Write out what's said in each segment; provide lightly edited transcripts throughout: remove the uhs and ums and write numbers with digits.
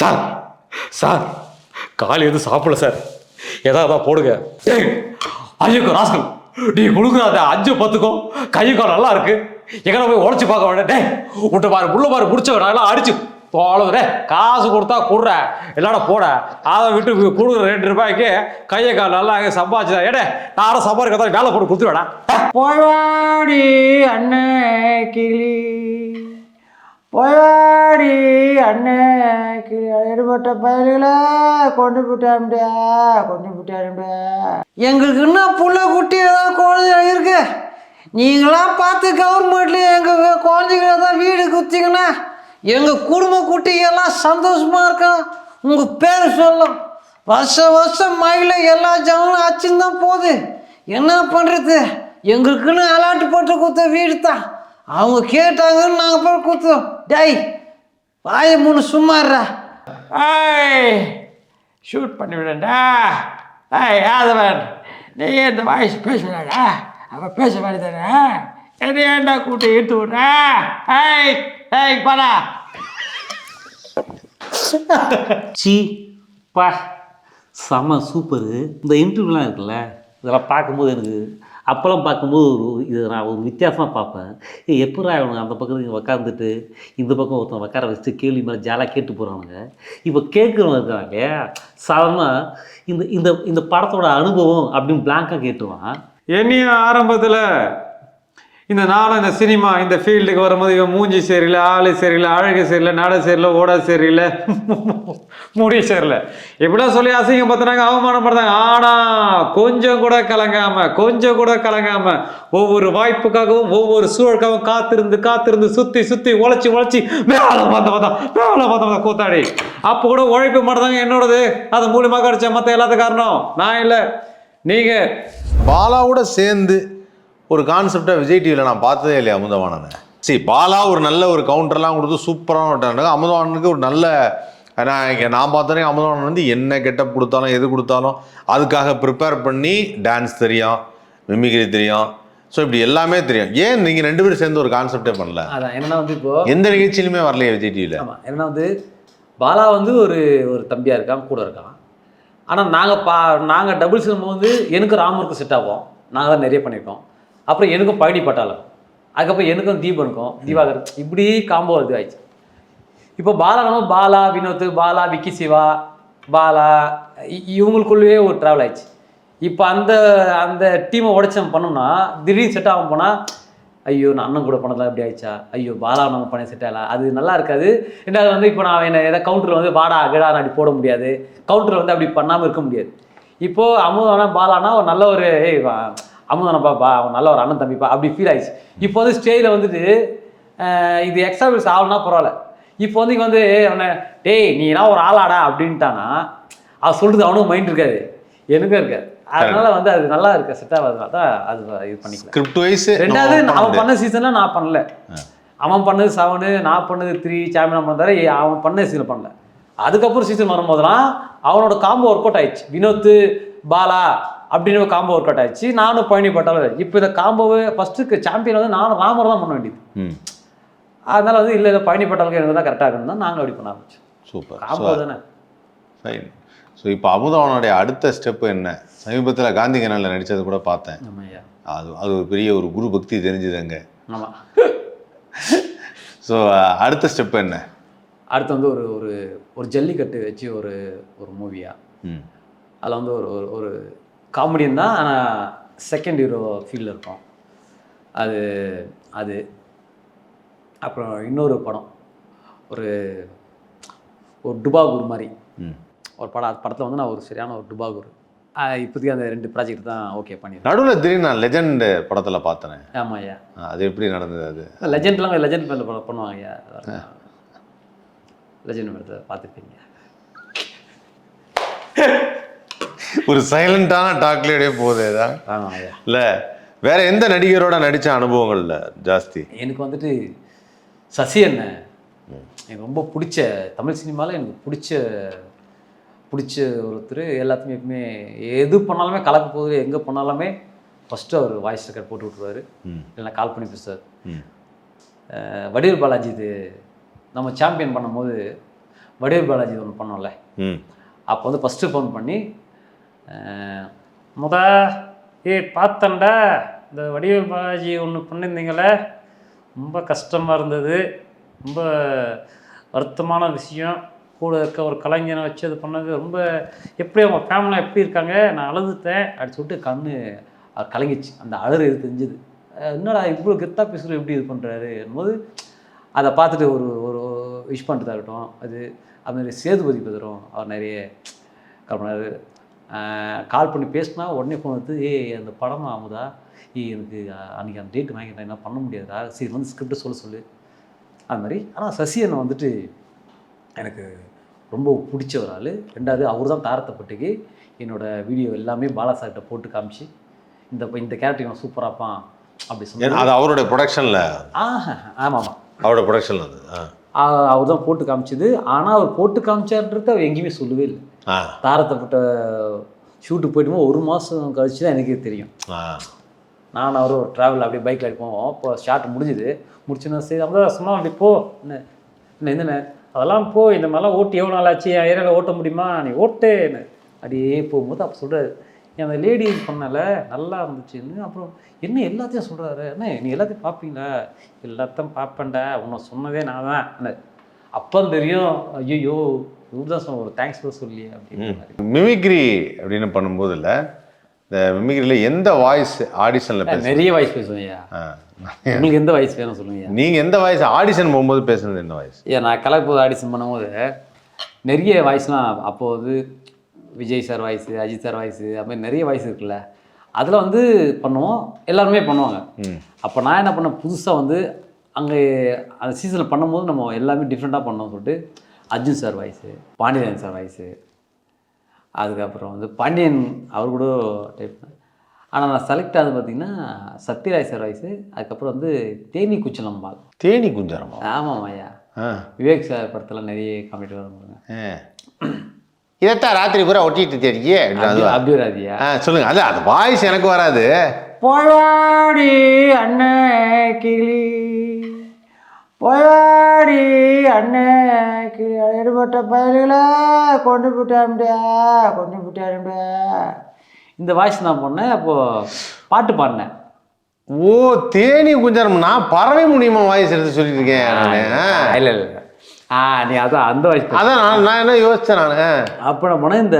Sir sir காலி எதுவும் சாப்பிடல சார், ஏதாவது போடுங்க. ஐயோ ராஸ்கல், நீ கொடுக்குறாத 5-10க்கும் கை கால் நல்லா இருக்கு, எங்கே போய் உடச்சி பார்க்க வேண்டாம். டே விட்டு பாரு, உள்ள பாரு, முடிச்ச நான் அடிச்சு தோளவுடே, காசு கொடுத்தா கொடுற, இல்லைடா போட, அதை விட்டு கொடுக்குற 2 ரூபாய்க்கு கையை கால் நல்லா சம்பாதிச்சுதான். ஏடே நானும் சம்பாதிக்கிறதா வேலை போட்டு கொடுத்துருவேடா. போய்வாடி அண்ணே கிளி, போய்வாடி அண்ணே கிளி, எடுபட்ட பயல்களை கொண்டு விட்டாருடா, கொண்டு விட்டாருடா. எங்களுக்கு இன்னும் புள்ள குட்டி ஏதாவது குழந்தை இருக்கு, நீங்களாம் பார்த்து கவர்மெண்ட்ல எங்கள் குழந்தைங்கள தான் வீடு குத்திங்கன்னா எங்கள் குடும்ப குட்டிகள்லாம் சந்தோஷமாக இருக்கணும். உங்கள் பேர் சொல்லும், வருஷம் மயில எல்லா ஜனங்களும் அச்சுன்னு தான் போகுது. என்ன பண்ணுறது, எங்களுக்குன்னு அலாட்டு போட்டு கொடுத்த வீடு தான், அவங்க கேட்டாங்கன்னு நாங்கள் போய் கொடுத்தோம். டேய் வாய 3 சும்மாறா. ஏய் ஷூட் பண்ணிவிடா. ஏய் யாதவன், நீ இந்த வாய்ஸ் பேசுவிடாடா, அவன் பேச வேண்டியதானே, என்ன ஏன்டா கூட்டி இழுத்து விட்ற? ஏய் ஏய் பாடா. சி பா செம்ம சூப்பரு. இந்த இன்டர்வியூலாம் இருக்குல்ல, இதெல்லாம் பார்க்கும்போது எனக்கு அப்போல்லாம் பார்க்கும்போது இது நான் ஒரு வித்தியாசமாக பார்ப்பேன். எப்படா இவனுங்க அந்த பக்கத்துக்கு இங்கே உக்காந்துட்டு இந்த பக்கம் ஒருத்தன் உட்கார வச்சுட்டு கேள்வி மேலே ஜாலாக கேட்டு போகிறானுங்க. இப்போ கேட்குறவங்க இருக்கிறாங்க சாதாரணமாக இந்த இந்த இந்த படத்தோட அனுபவம் அப்படின்னு பிளாங்காக கேட்டுருவான். என்னையும் ஆரம்பத்தில் இந்த நானும் இந்த சினிமா இந்த ஃபீல்டுக்கு வரும்போது இவன் மூஞ்சி சரியில்லை, ஆளு சரியில்லை, அழகு சரியில்லை, நட சரியில்லை, ஓட சரியில்லை, முடி சரியில்லை, இப்படிலாம் சொல்லி அசிங்கம் பார்த்துனாங்க, அவமானப்படுத்தாங்க. ஆனால் கொஞ்சம் கூட கலங்காம ஒவ்வொரு வாய்ப்புக்காகவும் ஒவ்வொரு சூழலுக்காகவும் காத்திருந்து சுற்றி உழைச்சி மேலே வந்தவன் கூத்தாடி. அப்போ கூட உழைப்பு மட்டும்தாங்க என்னோடது, அது மூலியமாக கிடைச்ச மற்ற எல்லாத்துக்கும் காரணம் நான் இல்லை, நீங்கள். பாலாவோட சேர்ந்து ஒரு கான்செப்டை விஜய் டிவியில் நான் பார்த்ததே இல்லையா அமுதவாணனை. சரி, பாலா ஒரு நல்ல ஒரு கவுண்டர்லாம் கொடுத்து சூப்பரான விட்டாங்க. அமுதவாணனுக்கு ஒரு நல்ல, நான் பார்த்தோன்னே அமுதவாணன் வந்து என்ன கெட்டப் கொடுத்தாலும் எது கொடுத்தாலும் அதுக்காக ப்ரிப்பேர் பண்ணி டான்ஸ் தெரியும், மிமிக்ரி தெரியும், ஸோ இப்படி எல்லாமே தெரியும். ஏன் நீங்கள் 2 பேரும் சேர்ந்து ஒரு கான்செப்டே பண்ணல? அதான் என்னன்னா வந்து இப்போ எந்த நிகழ்ச்சியிலுமே வரலையே விஜய் டிவியில். ஆமாம், என்னன்னா வந்து பாலா வந்து ஒரு தம்பியாக இருக்கான், கூட இருக்கான். ஆனால் நாங்கள் டபுள் சினிமா வந்து எனக்கு ராமருக்கு செட் ஆகும், நாங்கள் தான் நிறைய பண்ணியிருக்கோம். அப்புறம் எனக்கும் பழனி பட்டாளம், அதுக்கப்புறம் எனக்கும் தீபனுக்கும் திவாகர், இப்படி காம்போ இது ஆயிடுச்சு. இப்போ பாலா வினோத், பாலா விக்கி சிவா, பாலா இவங்களுக்குள்ளேயே ஒரு ட்ராவல் ஆயிடுச்சு. இப்போ அந்த டீமை உடைச்சி நம்ம பண்ணோம்னா திடீர்னு செட் ஆகும் போனால், ஐயோ நான் அண்ணன் கூட பண்ணதெல்லாம் எப்படி ஆயிடுச்சா, ஐயோ பாலா நம்ம பண்ண செட் ஆகலாம், அது நல்லா இருக்காது. ரெண்டாவது வந்து இப்போ நான் என்ன எதாவது கவுண்டரில் வந்து வாடா அகடா அப்படி போட முடியாது, கவுண்டரில் வந்து அப்படி பண்ணாமல் இருக்க முடியாது. இப்போது அமுதானா பாலானா ஒரு நல்ல ஒரு அமுதானப்பாப்பா, அவன் நல்ல ஒரு அண்ணன் தம்பிப்பா அப்படி ஃபீல் ஆயிடுச்சு. இப்போ வந்து ஸ்டேஜில் வந்துட்டு இது எக்ஸ்ட்ராபிள்ஸ் ஆகணும்னா பரவாயில்ல. இப்போ வந்து இங்கே வந்து அவனை டேய் நீனா ஒரு ஆளாடா அப்படின்ட்டானா அவன் சொல்கிறது அவனுக்கு மைண்ட் இருக்காது, எனக்கும் இருக்காது. அதனால வந்து அது நல்லா இருக்க செட் ஆகாதுனால தான் அது இது பண்ணிக்கலாம். Script wise. ரெண்டாவது அவன் பண்ண சீசனில் நான் பண்ணல, அவன் பண்ணது 7, நான் பண்ணது 3 சாம்பியன் பண்ணதாரு, அவன் பண்ண சீசன் பண்ணல. அதுக்கப்புறம் சீசன் வரும்போதெல்லாம் அவனோட காம்போ ஒர்க் அவுட் ஆயிடுச்சு. வினோத் பாலா அப்படின்னு ஒரு காம்போ ஒர்க் அவுட் ஆயிடுச்சு, நானும் பழனி பட்டாலும். இப்போ இந்த காம்போவை ஃபஸ்ட்டுக்கு சாம்பியன் வந்து நானும் ராமர் தான் பண்ண வேண்டியது. அதனால வந்து இல்லை இதை பழனி பட்டாலுக்கு எனக்கு தான் கரெக்டாக இருக்கணும் தான் நாங்கள் அப்படி பண்ண ஆரம்பிச்சோம். சூப்பர், காம்போ தானே. ஃபைன். ஸோ இப்போ அமுதவானுடைய அடுத்த ஸ்டெப்பு என்ன? சமீபத்தில் காந்தி கனாலில் நடித்தது கூட பார்த்தேன். ஆமாய்யா, அது ஒரு பெரிய ஒரு குரு பக்தி தெரிஞ்சுதுங்க. ஆமாம். ஸோ அடுத்த ஸ்டெப்பு என்ன? அடுத்து வந்து ஒரு ஜல்லிக்கட்டு வச்சு ஒரு மூவியா. அதில் வந்து ஒரு காமெடியன் தான், ஆனால் செகண்ட் ஹீரோ ஃபீல்டில் இருக்கும். அது அப்புறம் இன்னொரு படம் ஒரு டுபாகூர் மாதிரி ஒரு படத்தில் வந்து நான் ஒரு சரியான ஒரு டுபாகூர். இப்போதைக்கு அந்த 2 ப்ராஜெக்ட் தான் ஓகே பண்ணிடுறேன். நடுவில் திடீர்னு நான் லெஜெண்ட் படத்தில் பார்த்தேன். ஆமாம் ஐயா. அது எப்படி நடந்தது? அது லெஜெண்ட் பண்ணுவாங்க ஐயா. லெஜெண்ட் படத்தை பார்த்துருப்பீங்க. ஒரு சைலண்டான டாக்லேயே போகுது தான். ஆமாம் ஐயா. இல்லை வேற எந்த நடிகரோட நடித்த அனுபவங்கள் ஜாஸ்தி? எனக்கு வந்துட்டு சசி அண்ணன் எனக்கு ரொம்ப பிடிச்ச, தமிழ் சினிமாவில் எனக்கு பிடிச்ச ஒருத்தர். எல்லாத்துமே எப்பவுமே எது பண்ணாலுமே கலக்க போகுது, எங்கே பண்ணாலுமே ஃபஸ்ட்டு அவர் வாய்ஸ் ரெக்கார்ட் போட்டு விட்ருவார், இல்லைன்னா கால் பண்ணி பேசுவார். வடிவேல் பாலாஜி இது நம்ம சாம்பியன் பண்ணும்போது வடிவேல் பாலாஜி ஒன்று பண்ணோம்ல, ம் அப்போ வந்து ஃபஸ்ட்டு ஃபோன் பண்ணி பார்த்தண்டா இந்த வடிவேல் பாலாஜி ஒன்று பண்ணியிருந்தீங்களே, ரொம்ப கஷ்டமாக இருந்தது, ரொம்ப வருத்தமான விஷயம், கூட இருக்க ஒரு கலைஞனை வச்சு அது பண்ணது ரொம்ப எப்படி அவங்க ஃபேமிலியாக எப்படி இருக்காங்க, நான் அழுதுட்டேன் அப்படி சொல்லிட்டு கண்ணு அவர் கலங்கிச்சு. அந்த அழுறு இது தெரிஞ்சுது. என்னடா இவ்வளோ கெத்தாக பேசுகிற எப்படி இது பண்ணுறாரு போது அதை பார்த்துட்டு ஒரு ஒரு விஷ் பண்ணுறதா இருக்கட்டும். அதுமாதிரி சேதுபதி பெதரும் அவர் நிறைய கால் பண்ணார். கால் பண்ணி பேசினா உடனே ஃபோன் எடுத்து அந்த படம் ஆகுதா, எனக்கு அன்றைக்கி அந்த டேட்டு வாங்கிட்டேன், என்ன பண்ண முடியாதா, சரி வந்து ஸ்கிரிப்டை சொல்லு அது மாதிரி. ஆனால் சசியனை வந்துட்டு எனக்கு ரொம்ப பிடிச்ச ஒரு ஆள். ரெண்டாவது அவர் தான் தாரத்தைப்பட்டுக்கு என்னோடய வீடியோ எல்லாமே பாலா சார்கிட்ட போட்டு காமிச்சு இந்த கேரக்டர் சூப்பராப்பான் அப்படி சொன்னார். அது அவருடைய ப்ரொடக்ஷனில்? ஆமாம், அவரோட ப்ரொடக்ஷனில் அது அவர் தான் போட்டு காமிச்சது. ஆனால் அவர் போட்டு காமிச்சார்ன்றது அவர் எங்கேயுமே சொல்லவே இல்லை. தாரத்தைப்பட்ட ஷூட்டுக்கு போய்ட்டுமோ 1 மாதம் கழிச்சு தான் எனக்கே தெரியும். நான் அவரும் ட்ராவல் அப்படியே பைக்கில் அடிப்போம். இப்போ ஷார்ட் முடிச்சுன்னா சரி அப்படிதான் சும்மா அப்படி போ என்னண்ணே அதெல்லாம் போ, இந்த மாதிரிலாம் ஓட்டி எவ்வளோ நாள் ஆச்சு, என் ஏரியாவில் ஓட்ட முடியுமா, நீ ஓட்டேன்னு அப்படியே போகும்போது அப்போ சொல்கிறாரு, அந்த லேடி இது பண்ணல நல்லா இருந்துச்சுன்னு. அப்புறம் என்ன எல்லாத்தையும் சொல்கிறாரு, என்ன நீ எல்லாத்தையும் பார்ப்பீங்களா, எல்லாத்தையும் பார்ப்பேன்டா, உன்னை சொன்னதே நான் தான் என்ன. அப்போ தெரியும் ஐயோ இவர் தான் சொன்ன ஒரு தேங்க்ஸ் கூட சொல்லி அப்படின்னு. மிமிக்ரி அப்படின்னு பண்ணும்போது இல்லை, இந்த மிமிக்ரியில் எந்த வாய்ஸ் ஆடிஷனில் நிறைய வாய்ஸ் பேசுவேன் ஐயா. உங்களுக்கு எந்த வாய்ஸ் வேணும் சொல்லுங்க. நீங்கள் எந்த வாய்ஸ் ஆடிஷன் போகும்போது பேசுனது எந்த வாய்ஸ்? நான் கலர்போது ஆடிஷன் பண்ணும்போது நிறைய வாய்ஸ்லாம் அப்போது வந்து Vijay sir voice, Ajith sir voice, அது மாதிரி நிறைய வாய்ஸ் இருக்குல்ல, அதில் வந்து பண்ணுவோம், எல்லாருமே பண்ணுவாங்க. அப்போ நான் என்ன பண்ணேன், புதுசாக வந்து அங்கே அந்த சீசனில் பண்ணும்போது நம்ம எல்லாமே டிஃப்ரெண்ட்டாக பண்ணோம்னு சொல்லிட்டு Arjun sir voice, Pandian sir voice, அதுக்கப்புறம் வந்து பாண்டியன் அவர் கூட டைப் பண்ணேன். ஆனால் நான் செலக்ட் ஆகுது பார்த்தீங்கன்னா சத்யராஜ் சார் வாய்ஸு, அதுக்கப்புறம் வந்து தேனி குச்சலம்பால். தேனி குஞ்சரமா? ஆமாம் ஐயா. விவேக் சார் படத்தில் நிறைய காமெடி வரும். இதைத்தான் ராத்திரி பூரா ஒட்டிட்டு தெரியே அபிராதியா சொல்லுங்க. அது வாய்ஸ் எனக்கு வராது. போய்வாடி அண்ணன் கிளி, போய்வாடி அண்ணன் கிளி, எடுபட்ட பயல்களை கொண்டு போட்டாரும்பியா. இந்த வாய்ஸ் நான் பண்ணேன். அப்போது பாட்டு பாடினேன். ஓ தேனி குஞ்சரம். நான் பறவை முடியுமா வாய்ஸ் எடுத்து சொல்லிட்டு இருக்கேன். இல்லை இல்லை நீ அதான் அந்த வாய்ஸ் அதான் நான் என்ன யோசித்தேன் நான். அப்போ நான் போனேன்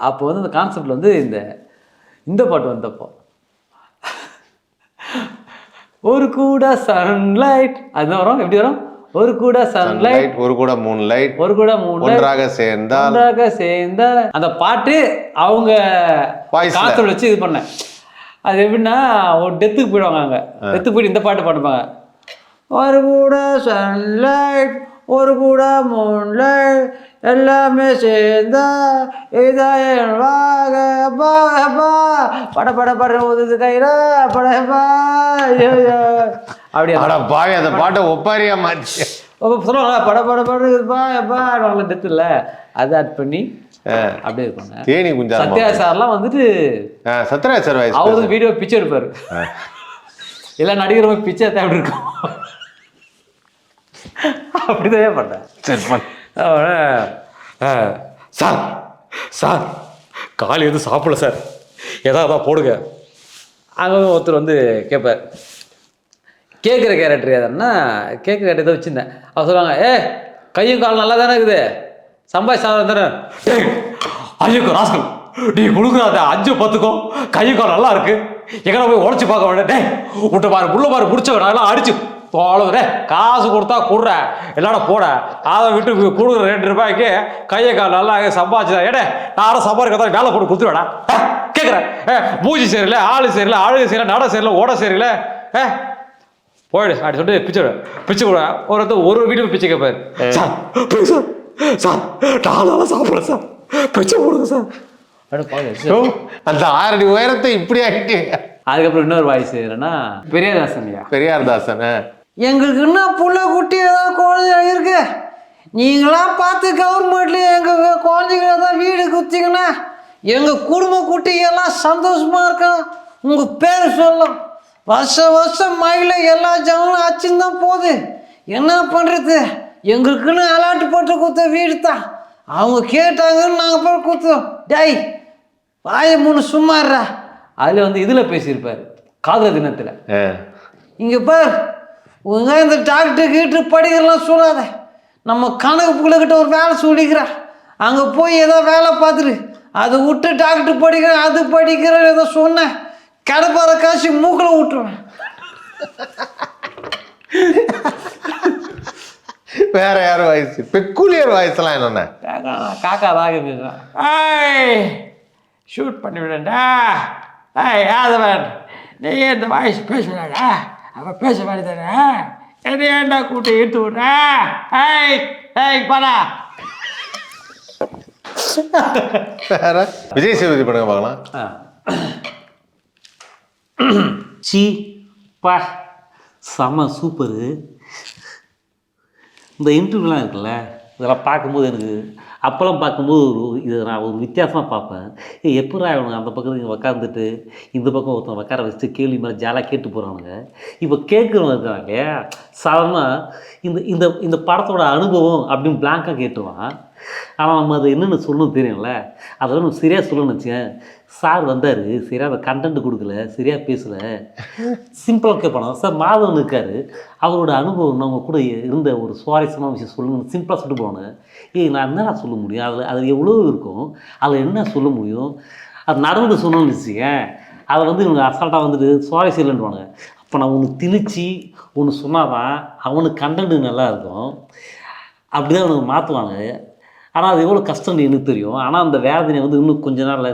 அப்போ வந்து இந்த கான்செப்டில் வந்து இந்த பாட்டு வந்தப்போ ஒரு கூட சன்லைட் அது வரும். எப்படி வரும்? ஒரு கூட சன்லைட், ஒரு கூட மூன்லைட், ஒரு கூட மூணு ஒன்றாக சேர்ந்தா அந்த பாட்டு அவங்க கான்செப்ட் வச்சு இது பண்ணேன். அது எப்படின்னா ஒரு டெத்துக்கு போயிடுவாங்க, அங்கே டெத்துக்கு போயிட்டு இந்த பாட்டு பாடுப்பாங்க. ஒரு கூட சன்லைட், ஒரு கூட மூன்லைட், எல்லாமே சேர்ந்தா இதாயவாக பட பட பட ஊதுது கையில படப்பா அப்படியே பாவி அந்த பாட்டை ஒப்பாரியா மாற்றி சொல்லுவாங்க. பட பட படுப்பா எப்பா டெத்து இல்லை, அதை ஆட் பண்ணி அப்படியே இருப்பாங்க. தேனி குஞ்சா சத்யராஜ் சார்லாம் வந்துட்டு சத்யராஜ் சார் வாய்ஸ் அவரு வீடியோ பிச்சை எடுப்பாரு. எல்லா நடிகரும் பிச்சை தேவை இருக்கும். அப்படிதான் பண்ணேன். சார் சார் காலை எதுவும் சாப்பிடல சார், ஏதாவது போடுங்க. அங்கே ஒருத்தர் வந்து கேட்பார், கேட்குற கேரக்டர் எதுன்னா கேட்குற கேரக்டர் தான் வச்சுருந்தேன். அவர் சொல்லுவாங்க, கையும் காலம் நல்லா தானே இருக்குது, சம்பாய் சாதம் தானே, ஐயோக்கோ ராஸ்கல் நீ கொடுக்குறாத 5-10க்கும் கையும் காலம் நல்லா இருக்கு, எங்கே போய் உடச்சி பார்க்க வேண்டாம், விட்ட பாரு உள்ள பாரு முடிச்சவன் நல்லா அடிச்சு தோழே காசு கொடுத்தா கொடுற எல்லாட போட, அதை விட்டு கொடுக்குற 2 ரூபாய்க்கு கையை கால் நல்லா சம்பாதிச்சுதான். நான் சம்பாதிக்கிறதா வேலை போட்டு கொடுத்துருவேடா கேட்குறேன். மூஞ்சி சரியில்லை, ஆளு சரியில்லை, அழகு சரியில்லை, நட சரியில்லை, ஓட சரியில்லை, போயிடு அப்படி சொல்லிட்டு பிச்சை கூட ஒரு வீடு பிச்சை கேட்பாரு. சார் சார் நான் சாப்பிட்றேன் சார், பிச்சை போடுங்க சார். அந்த 6 அடி உயரத்தை இப்படி ஆகிட்டு. அதுக்கப்புறம் இன்னொரு வாய்ஸ் என்னன்னா பெரியார்தாசன். எங்களுக்கு என்ன புள்ள குட்டி ஏதாவது குழந்தை இருக்கு, நீங்களாம் பார்த்து கவர்மெண்ட்ல எங்கள் குழந்தைங்கள தான் வீடு குத்திங்கன்னா எங்கள் குடும்ப குட்டிகள்லாம் சந்தோஷமா இருக்கும். உங்கள் பேர் சொல்லும், வருஷம் மயில எல்லா ஜனங்களும் அச்சுன்னு தான் போகுது, என்ன பண்ணுறது, எங்களுக்குன்னு அலாட்டு போட்டு கொடுத்த வீடு தான். அவங்க கேட்டாங்கன்னு நாங்கள் போய் கொடுத்தோம். டேய் வாயை மூணு சும்மாடுறா. அதில் வந்து இதில் பேசியிருப்பார் காதல் தினத்தில். இங்கே பார், உங்க இந்த டாக்டர் கீட்டு படிக்கலாம் சொல்லாத. நம்ம கணக்கு பிள்ளைகிட்ட ஒரு வேலை சொல்லிக்கிறா, அங்கே போய் ஏதோ வேலை பார்த்துரு. அதை விட்டு டாக்டர் படிக்கிறேன் அது படிக்கிறேன் ஏதோ சொன்னேன், கடப்பார காசு மூக்கில் விட்டுருவேன். வேற யார் வாய்ஸ்? பெக்குலியர் வாய்ஸ்லாம் என்னென்ன? காக்கா தாங்க பேசுகிறான். ஏய் ஷூட் பண்ணி விடண்டா. ஏய் யாதவன், நீ இந்த வாய்ஸ் பேசுறாடா, அவன் பேச மாதிரி தானே, என்ன ஏன்டா கூட்டி இழுத்து விட்ற? ஏய் ஏய் பாடா. வேற விஜய் சேதுபதி படங்க பார்க்கலாம். சி பா செம்ம சூப்பரு. இந்த இன்டர்வியூலாம் இருக்குல்ல, இதெல்லாம் பார்க்கும்போது எனக்கு அப்போல்லாம் பார்க்கும்போது இதை நான் ஒரு வித்தியாசமாக பார்ப்பேன். எப்படா இவனுங்க அந்த பக்கத்தில் இங்கே உக்காந்துட்டு இந்த பக்கம் ஒருத்தன் உட்கார வச்சுட்டு கேள்வி மேலே ஜாலாக கேட்டு போகிறானுங்க. இப்போ கேட்குறவங்க இருக்கிறாங்க சாதாரணமாக இந்த இந்த இந்த படத்தோட அனுபவம் அப்படின்னு பிளாங்காக கேட்டுருவான். ஆனால் நம்ம அது என்னென்னு சொல்லணும் தெரியும்ல, அதெல்லாம் நம்ம சரியாக சொல்லணும்னு வச்சேன். சார் வந்தார், சரியாக அந்த கண்டென்ட் கொடுக்கல, சரியாக பேசலை, சிம்பிளாக கேட்பானோ. சார் மாதவன் இருக்கார், அவரோட அனுபவம் நம்ம கூட இருந்த ஒரு சுவாரஸ்யமான விஷயம் சொல்லணும்னு சிம்பிளாக சொல்லிட்டு போனேன். நான் என்ன சொல்ல முடியும், அதில் எவ்வளோ இருக்கும், அதில் என்ன சொல்ல முடியும், அது நடந்து சொன்னோம்னு வச்சுக்கேன். அதை வந்து இவங்க அசால்ட்டாக வந்துட்டு சுவாரஸ்யம் இல்லைன்னுவாங்க. அப்போ நான் ஒன்று திணிச்சு ஒன்று சொன்னால் தான் அவனுக்கு கண்டென்ட் நல்லா இருக்கும், அப்படி தான் அவனுக்கு மாற்றுவாங்க. ஆனால் அது எவ்வளோ கஷ்டம்னு எனக்கு தெரியும். ஆனால் அந்த வேதனை வந்து இன்னும் கொஞ்ச நாளில்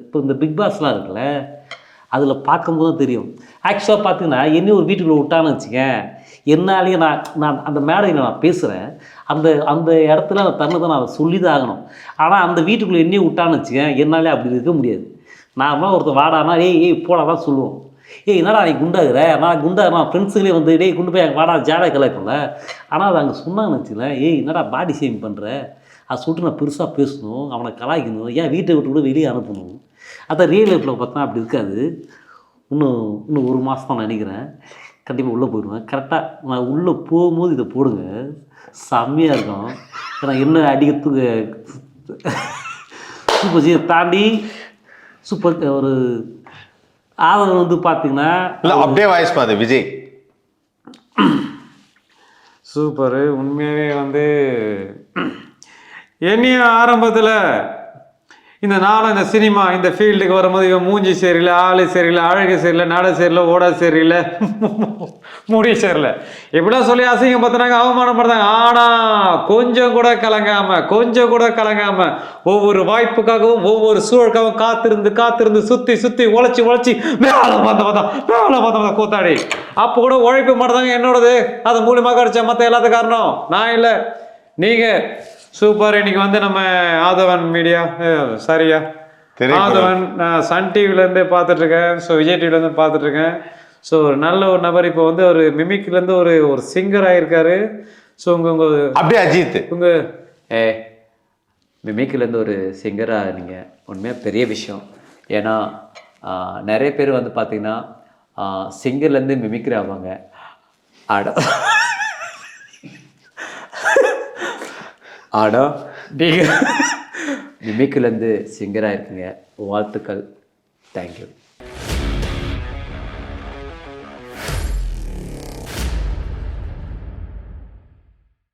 இப்போ இந்த பிக் பாஸ்லாம் இருக்குல்ல, அதில் பார்க்கும்போது தெரியும். ஆக்சுவலாக பார்த்தீங்கன்னா என்னையும் ஒரு வீட்டுக்குள்ளே விட்டான்னு வச்சுக்கேன், என்னாலேயே நான் அந்த மேடையில் நான் பேசுகிறேன், அந்த இடத்துல அந்த தன்னை தான் நான் அதை சொல்லி தான் ஆகணும். ஆனால் அந்த வீட்டுக்குள்ளே என்னையும் விட்டான்னு வச்சுக்கேன், என்னாலே அப்படி இருக்க முடியாது. நான் ஒருத்தர் வாடானா ஏய் போடா தான் சொல்லுவோம். என்னடா நீ குண்டாகிற, நான் ஃப்ரெண்ட்ஸுங்களே வந்து டேய் குண்டு போய் வாடா ஜாலியாக கலாய்க்கும்ல. ஆனால் அது அங்கே சொன்னாங்கன்னு வச்சுக்கலேன், என்னடா பாடி ஷேமிங் பண்ணுற, அதை சொல்லிட்டு நான் பெருசாக பேசணும், அவனை கலாய்க்கணும், ஏன் வீட்டை விட்டு கூட வெளியே அனுப்பணும். அதான் ரியல் லைஃப்பில் பார்த்தா அப்படி இருக்காது. இன்னும் ஒரு மாதம் தான் நினைக்கிறேன், கண்டிப்பாக உள்ளே போயிடுவேன். கரெக்டாக நான் உள்ளே போகும்போது இதை போடுங்க, செம்மையாக இருக்கும். ஏன்னா என்ன அடிக்கிறதுக்கு சூப்பர் ஜி தாண்டி சூப்பர் ஒரு ஆதரவு வந்து பார்த்தீங்கன்னா இல்லை அப்படியே வாய்ஸ் பாது விஜய் சூப்பரு. உண்மையாகவே வந்து என்னையும் ஆரம்பத்தில் இந்த நானும் இந்த சினிமா இந்த ஃபீல்டுக்கு வரும்போது இவன் மூஞ்சி சரியில்லை, ஆளு சரியில்லை, அழகு சரியில்லை, நட சரியில்லை, ஓட சரியில்லை, முடி சரியில்லை, இப்படிலாம் சொல்லி அசிங்கப்படுத்துனாங்க, அவமானப்படுத்தாங்க. ஆனால் கொஞ்சம் கூட கலங்காம ஒவ்வொரு வாய்ப்புக்காகவும் ஒவ்வொரு சூழலுக்காகவும் காத்திருந்து சுற்றி உழைச்சி மேலே வந்தவன் கூத்தாடி. அப்போ கூட உழைப்பு மாட்டாங்க என்னோடது, அது மூலியமாக கிடைச்ச மற்ற எல்லாத்துக்கும் காரணம் நான் இல்லை, நீங்கள். சூப்பர். இன்னைக்கு வந்து நம்ம ஆதவன் மீடியா சரியா ஆதவன் நான் சன் டிவிலேருந்து பார்த்துட்ருக்கேன், ஸோ விஜய் டிவிலேருந்து பார்த்துட்ருக்கேன். ஸோ ஒரு நல்ல ஒரு நபர் இப்போ வந்து ஒரு மிமிக்லேருந்து ஒரு சிங்கர் ஆகியிருக்காரு. ஸோ உங்கள் அப்படியே அஜித் உங்கள் மிமிக்லேருந்து ஒரு சிங்கராக நீங்கள் உண்மையாக பெரிய விஷயம். ஏன்னா நிறைய பேர் வந்து பார்த்திங்கன்னா சிங்கர்லேருந்து மிமிக்ரி ஆவாங்க. ஆனால் நீங்கள் மிமிக்லேருந்து சிங்கராக இருக்குங்க, வாழ்த்துக்கள், தேங்க்யூ.